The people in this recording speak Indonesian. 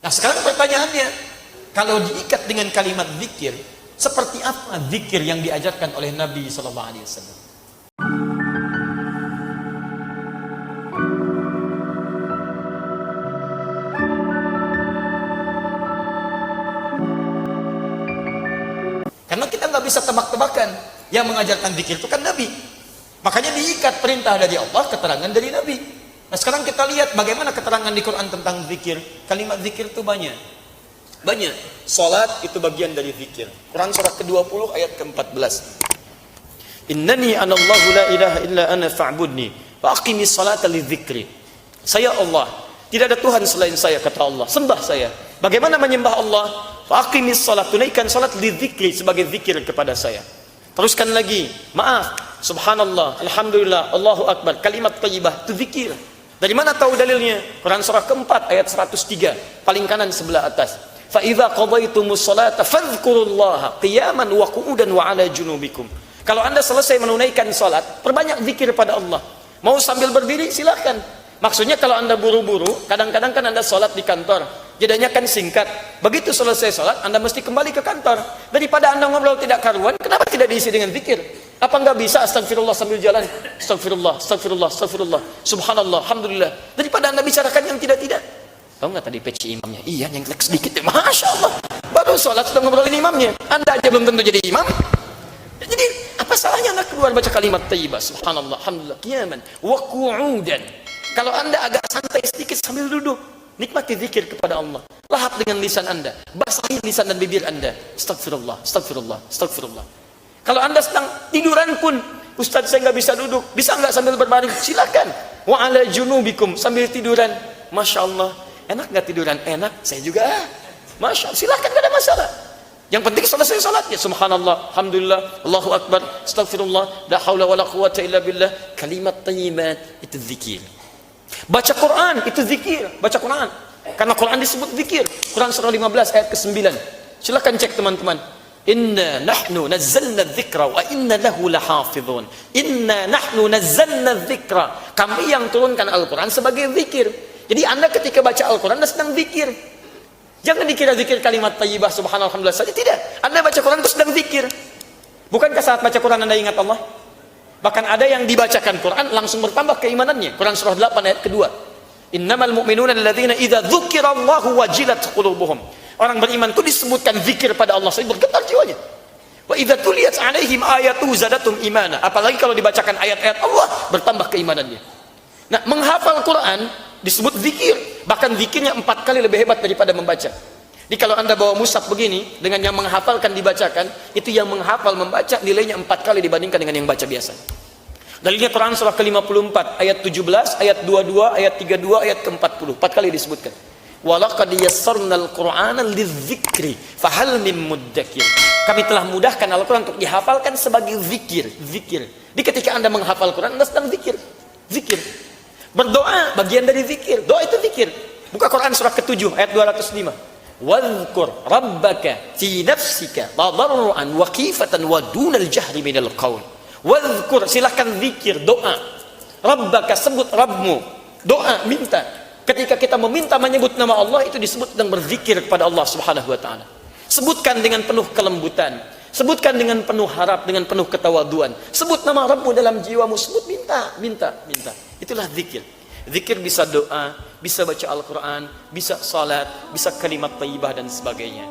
Nah sekarang pertanyaannya, kalau diikat dengan kalimat zikir, seperti apa zikir yang diajarkan oleh Nabi Sallallahu Alaihi Wasallam? Karena kita nggak bisa tebak-tebakan, yang mengajarkan zikir itu kan Nabi. Makanya diikat perintah dari Allah, keterangan dari Nabi. Nah sekarang kita lihat bagaimana keterangan di Quran tentang zikir. Kalimat zikir itu banyak. Salat itu bagian dari zikir. Quran surah ke-20 ayat ke-14. Innani anallahu la ilaha illa ana fa'budni wa aqimis salata lidzikri. Saya Allah, tidak ada Tuhan selain saya, kata Allah. Sembah saya. Bagaimana menyembah Allah? Wa aqimis salat, tunaikan salat lidzikri, sebagai zikir kepada saya. Teruskan lagi, maaf, subhanallah, alhamdulillah, Allahu akbar, kalimat thayyibah itu zikir. Dari mana tahu dalilnya? Quran surah ke-4 ayat 103, paling kanan sebelah atas. Fa idza qadaytumus salata fadhkurullaha qiyaman wa qu'udan wa 'ala junubikum. Kalau Anda selesai menunaikan salat, perbanyak zikir pada Allah. Mau sambil berdiri silakan. Maksudnya kalau Anda buru-buru, kadang-kadang kan Anda salat di kantor, jedanya kan singkat. Begitu selesai salat, Anda mesti kembali ke kantor. Daripada Anda ngobrol tidak karuan, kenapa tidak diisi dengan zikir? Apa enggak bisa astagfirullah sambil jalan? Astagfirullah, astagfirullah, astagfirullah, subhanallah, alhamdulillah. Daripada Anda bicarakan yang tidak-tidak. Tahu nggak tadi peci imamnya? Iya, nyengklek sedikit ya. Masya Allah. Baru sholat sudah ngobrolin imamnya. Anda aja belum tentu jadi imam. Jadi apa salahnya Anda keluar baca kalimat thayyibah? Subhanallah, alhamdulillah, qiyaman wa qu'udan. Kalau Anda agak santai sedikit sambil duduk, nikmati zikir kepada Allah. Lahap dengan lisan Anda, basahi lisan dan bibir Anda. Astagfirullah, astagfirullah, astagfirullah. Kalau Anda sedang tiduran pun, Ustaz saya nggak bisa duduk, bisa nggak sambil berbaring? Silakan. Wa 'ala junubikum, sambil tiduran. Masya Allah. Enak nggak tiduran? Enak, saya juga. Masya Allah, silahkan, gak ada masalah. Yang penting selesai salat ya subhanallah, alhamdulillah, Allahu akbar, astagfirullah, la haula wala quwwata illa billah. Kalimat thayyibat itu zikir. Baca Quran itu zikir, baca Quran. Karena Quran disebut zikir. Quran surah 15 ayat ke-9. Silakan cek teman-teman. Inna nahnu nazzalna dzikra wa inna lahu lahafizun. Inna nahnu nazzalna dzikra. Kami yang turunkan Al-Quran sebagai zikir. Jadi Anda ketika baca Al-Quran, Anda sedang zikir. Jangan dikira zikir kalimat thayyibah subhanallah alhamdulillah saja. Tidak. Anda baca Quran itu sedang zikir. Bukankah saat baca Quran Anda ingat Allah? Bahkan ada yang dibacakan Quran langsung bertambah keimanannya. Quran surah 8 ayat kedua. Innamal mu'minuna alladzina idza dzukirallahu wajilat qulubuhum. Orang beriman itu disebutkan zikir pada Allah, saya bergetar jiwanya. Wa idza tuliyat 'alaihim ayatu zadatum imana. Apalagi kalau dibacakan ayat-ayat Allah, bertambah keimanannya. Nah, menghafal Quran disebut zikir. Bahkan zikirnya 4 kali lebih hebat daripada membaca. Jadi kalau Anda bawa mushaf begini, dengan yang menghafalkan dibacakan, itu yang menghafal membaca nilainya 4 kali dibandingkan dengan yang baca biasa. Dalilnya Quran surah ke-54 ayat 17, ayat 22, ayat 32, ayat ke-40. 4 kali disebutkan. Walaqad yassarnal Qur'ana lidzikri fahal mim muddakir. Kami telah mudahkan Al-Quran untuk dihafalkan sebagai zikir. Zikir. Di ketika Anda menghafal Quran, Anda sedang zikir. Zikir. Berdoa bagian dari zikir. Doa itu zikir. Buka Quran surah ke-7 ayat 205. Wadhkur rabbaka fi nafsika tadarruan wa khifatan wa dunal jahri minal qaul. Wadhkur, silahkan zikir, doa. Rabbaka, sebut Rabbmu. Doa, minta. Ketika kita meminta menyebut nama Allah, itu disebut sedang berzikir kepada Allah Subhanahu wa taala. Sebutkan dengan penuh kelembutan. Sebutkan dengan penuh harap, dengan penuh ketawaduan. Sebut nama Rabbmu dalam jiwamu, sebut, minta, minta, minta. Itulah zikir. Zikir bisa doa, bisa baca Al-Quran, bisa salat, bisa kalimat thayyibah dan sebagainya.